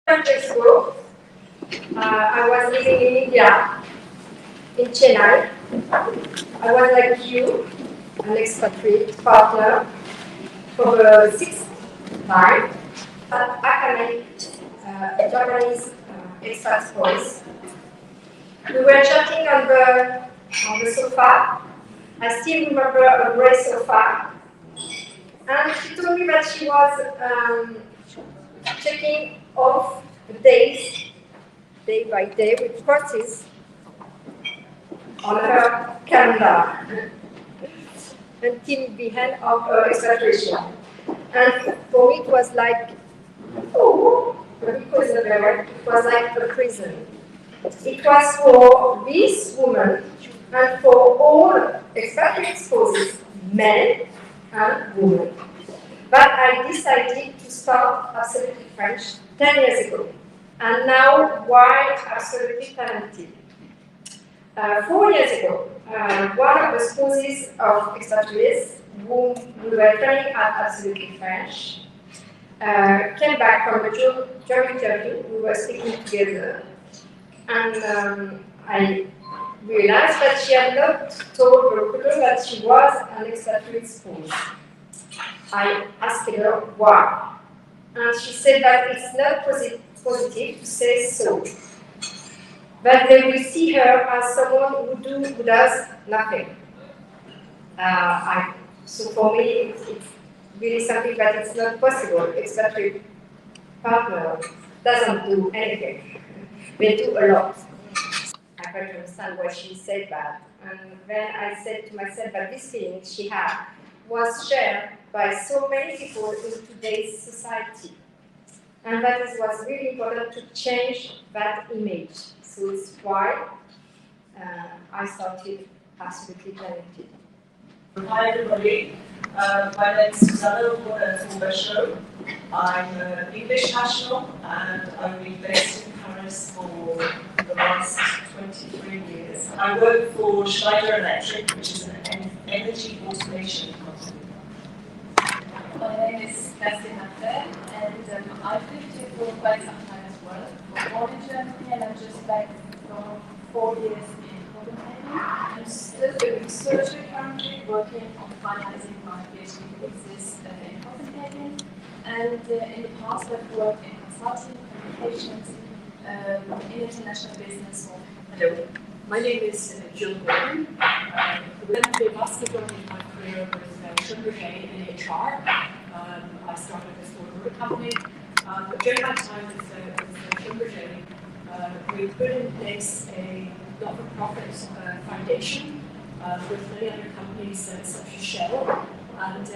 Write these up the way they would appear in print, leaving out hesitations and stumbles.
Years ago, I was living in India, in Chennai. I was like you, an expatriate partner for the sixth time. I met a Japanese expat voice. We were chatting on the sofa. I still remember a grey sofa. And she told me that she was checking off the days, day by day, with crosses on her calendar until the end of her expatriation. And for me it was like, oh, because of the it was like a prison. It was for this woman and for all expatriate spouses, men and women. But I decided to start Absolutely French 10 years ago. And now, why Absolutely Talented? 4 years ago, one of the spouses of expatriates whom we were training at Absolutely French came back from a job interview. We were speaking together. And I realized that she had not told the recruiter that she was an expatriate spouse. I asked her why. And she said that it's not positive to say so. But they will see her as someone who does nothing. So for me, it's really something that it's not possible. Expatriate partner doesn't do anything. They do a lot. I can't understand why she said that. And then I said to myself that this feeling she had was shared by so many people in today's society. And that is what's really important to change that image. So it's why I started Absolutely Talented. Hi everybody, my name is Susanna from Bloch. I'm an English national and I've been based in Paris for the last 23 years. I work for Schneider Electric, which is an energy automation company. My name is Kerstin, and I've lived here for quite some time as well. Born in Germany, and I'm just back from 4 years in Copenhagen. I'm still a researcher currently, working on finalizing my PhD thesis in Copenhagen. And in the past, I've worked in consulting, communications, in international business. Hello, my name is Gill. I spent the vast majority of my career with Schneider in HR. I started this for a company. But during my time with Schneider, we put in place a not-for-profit foundation with many other companies such as Shell. And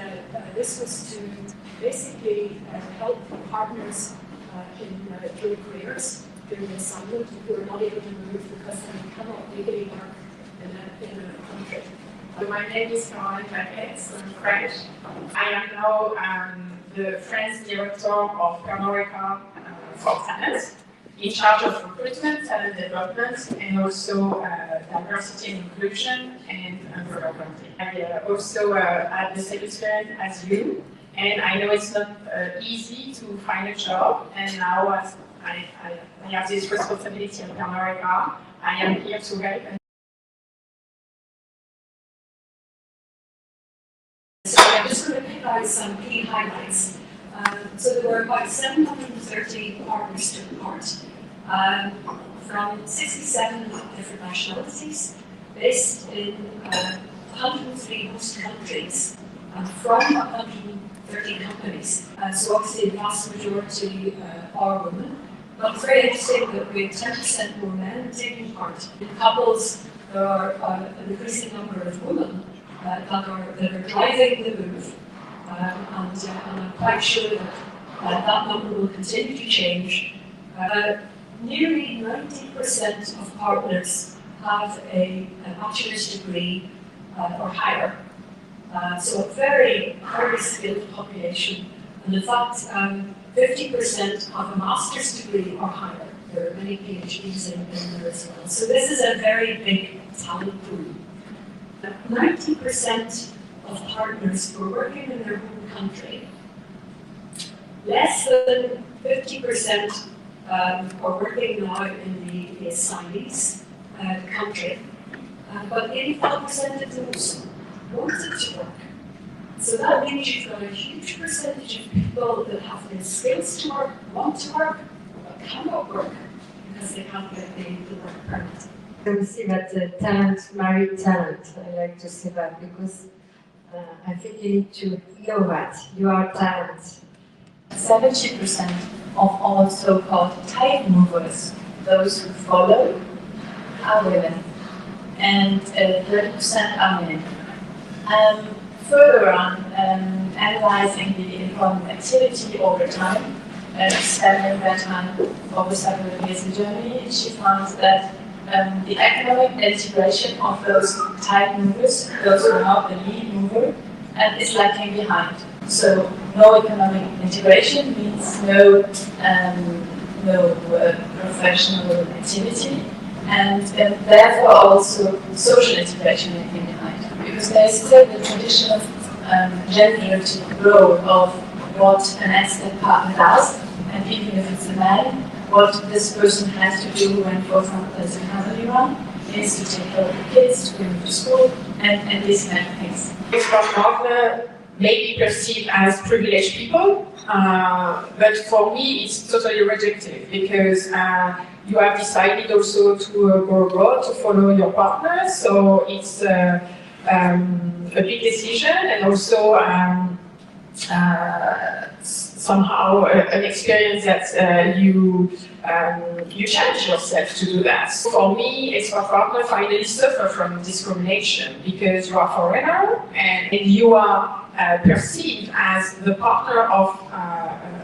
this was to basically help partners in dual careers during the assignment who are not able to move because they cannot legally work in a country. My name is Vaquette, I'm French. I am now the French director of Pernod for talent, in charge of recruitment, talent development, and also diversity and inclusion and development. I also had the same experience as you, and I know it's not easy to find a job, and now as I have this responsibility in Pernod, I am here to help. So I'm just going to pick out some key highlights. So there were about 730 partners took part from 67 different nationalities, based in 103 host countries, and from 130 companies. So obviously the vast majority are women. But it's very interesting that we have 10% more men taking part. In couples, there are an increasing number of women that are driving the move, and I'm quite sure that that number will continue to change. Nearly 90% of partners have a bachelor's degree or higher, so a very, very skilled population. And in fact, 50% have a master's degree or higher. There are many PhDs in there as well. So this is a very big talent pool. 90% of partners were working in their home country. Less than 50% are working now in the assignees country, but 85% of those wanted to work. So that means you've got a huge percentage of people that have the skills to work, want to work, but cannot work because they can't get the work permit. We see that talent marry talent. I like to say that because I think you need to know that you are talent. 70% of all so-called tide movers, those who follow, are women, and 30% are men. Further on, analyzing the employment activity over time, spending their time over several years in Germany, she found that the economic integration of those tide movers, those who are not the lead mover, is lagging behind. So no economic integration means no professional activity, and therefore also social integration lagging behind. Because there is still the traditional gendered role of what an expat partner does, and even if it's a man, what this person has to do when, for example, there's a family run, is to take care of the kids, to bring them to school, and these kind of things. Expat partner may be perceived as privileged people, but for me it's totally rejected because you have decided also to go abroad to follow your partner, so it's a big decision and also somehow an experience that you challenge yourself to do that. For me, expat partner finally suffer from discrimination because you are a foreigner and you are perceived as the partner of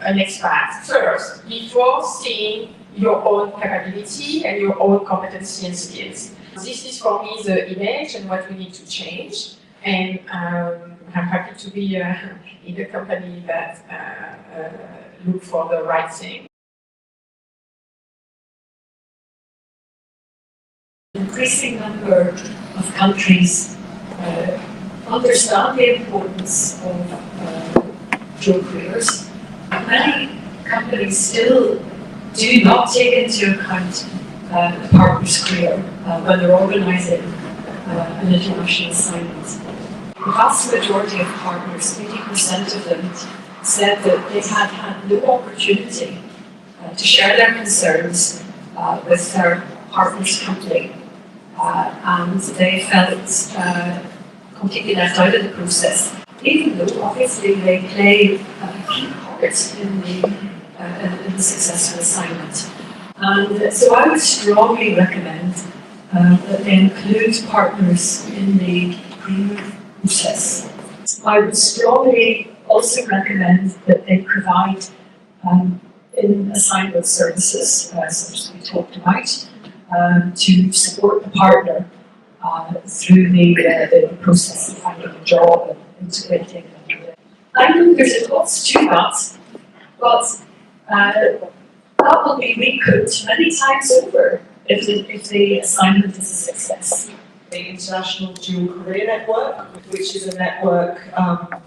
an expat first before seeing your own capability and your own competency and skills. This is for me the image and what we need to change, and I'm happy to be in a company that look for the right thing. Increasing number of countries understand the importance of dual careers. Many companies still do not take into account the partner's career when they're organising an international assignment. The vast majority of partners, 80% of them, said that they had had no opportunity to share their concerns with their partner's company, and they felt completely left out of the process, even though obviously they play a key part in the successful assignment. And so I would strongly recommend that they include partners in the recruitment process. I would strongly also recommend that they provide in assignment services, such as we talked about, to support the partner through the process of finding a job and integrating. I know there's a cost to that, but that will be recouped many times over if the assignment is a success. The International Dual Career Network, which is a network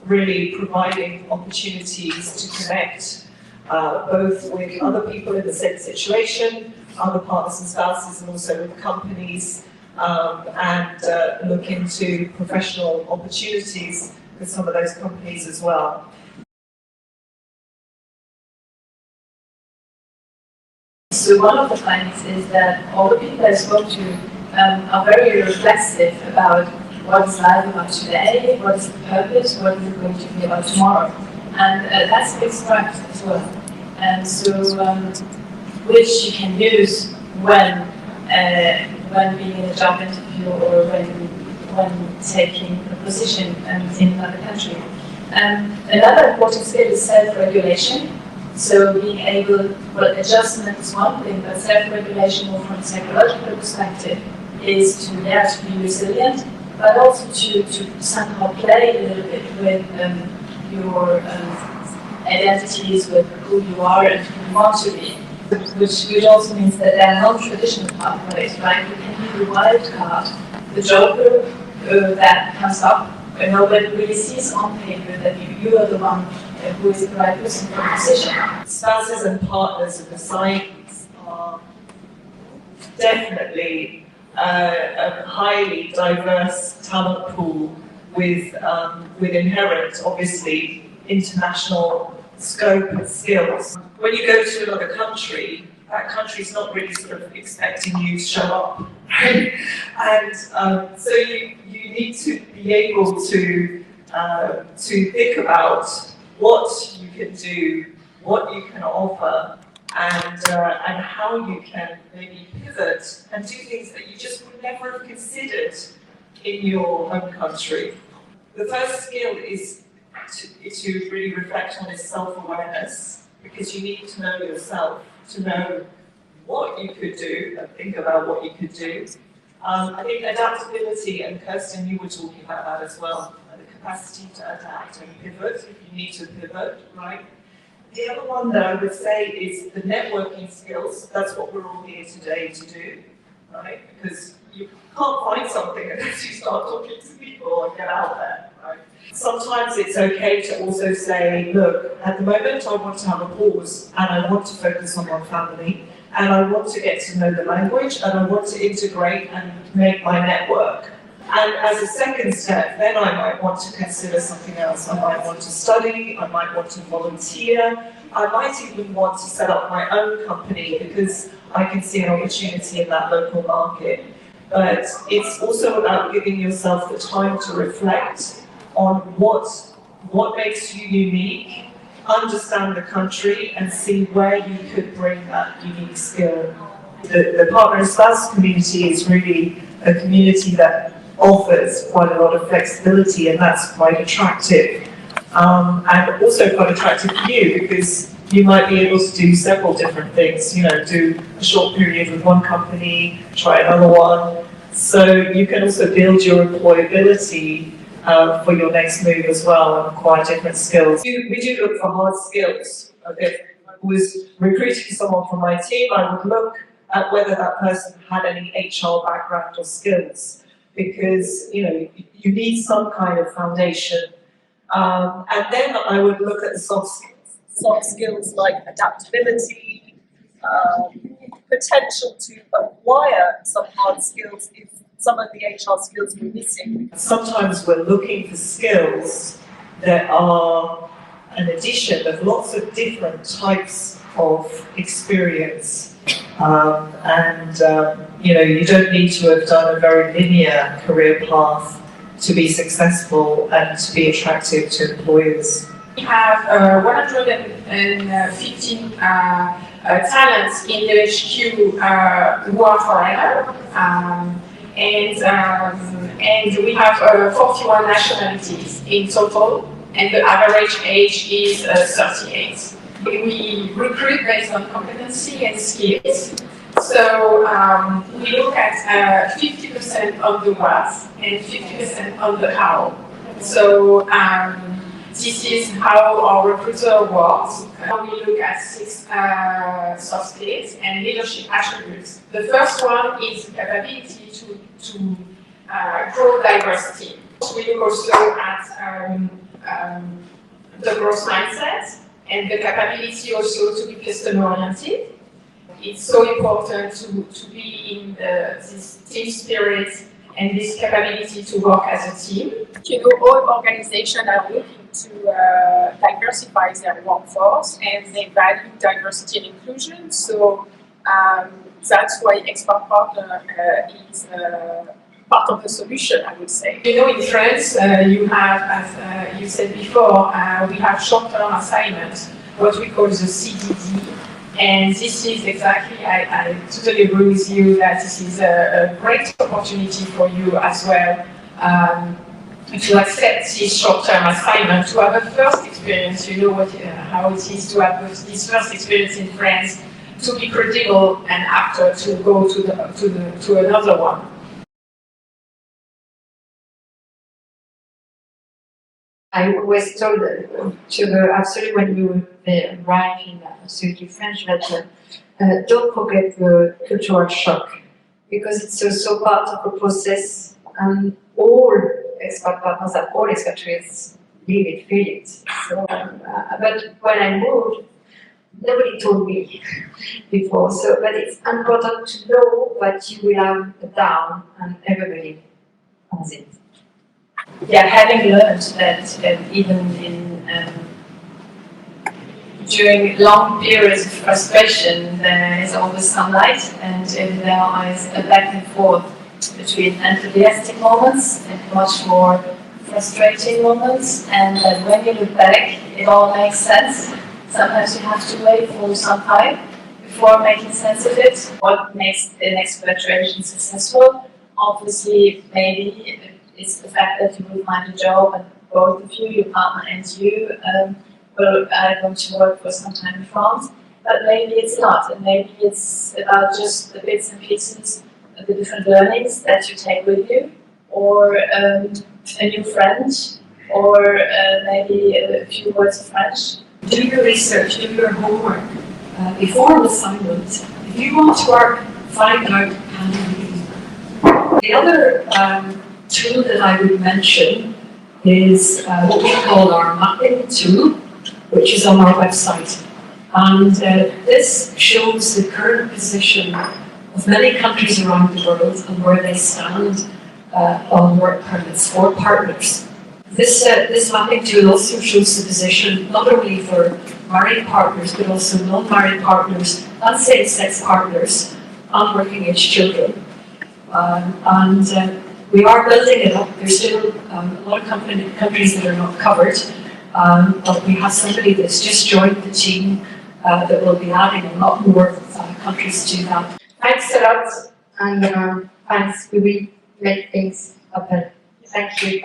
really providing opportunities to connect both with other people in the same situation, other partners and spouses, and also with companies, and look into professional opportunities with some of those companies as well. So one of the findings is that all the people I spoke to are very reflexive about what is life about today, what is the purpose, what is it going to be about tomorrow. And that's a big strength as well. And so, which you can use when being in a job interview or when taking a position in another country. Another important skill is self-regulation. So being able, well, adjustment is one thing, but self-regulation more from a psychological perspective is to dare to be resilient, but also to somehow play a little bit with your identities, with who you are and who you want to be. Which also means that there are non-traditional pathways, right? You can be the wild card, the joker that comes up, and nobody really sees on paper that you are the one who is the right person for the position. Spouses and partners of the definitely a highly diverse talent pool with inherent, obviously, international scope and skills. When you go to another country, that country's not really sort of expecting you to show up, right? And so you need to be able to think about what you can do, what you can offer, and how you can maybe pivot and do things that you just would never have considered in your home country. The first skill is to really reflect on is self-awareness, because you need to know yourself, to know what you could do and think about what you could do. I think adaptability, and Kerstin, you were talking about that as well, the capacity to adapt and pivot if you need to pivot, right? The other one that I would say is the networking skills. That's what we're all here today to do, right? Because you can't find something unless you start talking to people and get out there, right? Sometimes it's okay to also say, look, at the moment I want to have a pause and I want to focus on my family and I want to get to know the language and I want to integrate and make my network. And as a second step, then I might want to consider something else. I might want to study, I might want to volunteer, I might even want to set up my own company because I can see an opportunity in that local market. But it's also about giving yourself the time to reflect on what makes you unique, understand the country, and see where you could bring that unique skill. The partner and spouse community is really a community that offers quite a lot of flexibility, and that's quite attractive. And also quite attractive for you because you might be able to do several different things, you know, do a short period with one company, try another one. So you can also build your employability for your next move as well and acquire different skills. We do look for hard skills. Okay. If I was recruiting someone from my team, I would look at whether that person had any HR background or skills, because you know you need some kind of foundation. And then I would look at the soft skills like adaptability, potential to acquire some hard skills if some of the HR skills we're missing. Sometimes we're looking for skills that are an addition of lots of different types of experience. You know, you don't need to have done a very linear career path to be successful and to be attractive to employers. We have 115 talents in the HQ who are foreigner, and we have 41 nationalities in total, and the average age is 38. We recruit based on competency and skills. So we look at 50% on the what and 50% on the how. So this is how our recruiter works. We look at 6 soft skills and leadership attributes. The first one is capability to grow diversity. We look also at the growth mindset and the capability also to be customer-oriented. It's so important to be in this team spirit and this capability to work as a team. You know, all organizations are looking to diversify their workforce and they value diversity and inclusion. So that's why Expat Partner is part of the solution, I would say. You know, in France, you have, as you said before, we have short-term assignments, what we call the CDD. And this is exactly, I totally agree with you that this is a great opportunity for you as well to accept this short-term assignment, to have a first experience, you know how it is to have this first experience in France, to be credible and after to go to another one. I always told absolutely when we arrive in Absolutely French that don't forget the cultural shock, because it's also part of the process, and all expat partners and all expatriates live it, feel it. So, but when I moved, nobody told me before, so, but it's important to know that you will have a down and everybody has it. Yeah, having learned that even during long periods of frustration, there is always sunlight, and there is a back and forth between enthusiastic moments and much more frustrating moments, and that when you look back, it all makes sense. Sometimes you have to wait for some time before making sense of it. What makes an expatriation successful? Obviously, maybe it's the fact that you will find a job and both of you, your partner and you, are going to work for some time in France. But maybe it's not, and maybe it's about just the bits and pieces of the different learnings that you take with you, or a new friend, or maybe a few words of French. Do your research, do your homework before an assignment. If you want to work, find out how you do. The other tool that I would mention is what we call our mapping tool, which is on our website. And this shows the current position of many countries around the world and where they stand on work permits for partners. This mapping tool also shows the position not only for married partners but also non-married partners and same-sex partners and working age children. We are building it up. There's still a lot of countries that are not covered, but we have somebody that's just joined the team that will be adding a lot more countries to that. Thanks a lot, and thanks. We will make things happen. Thank you.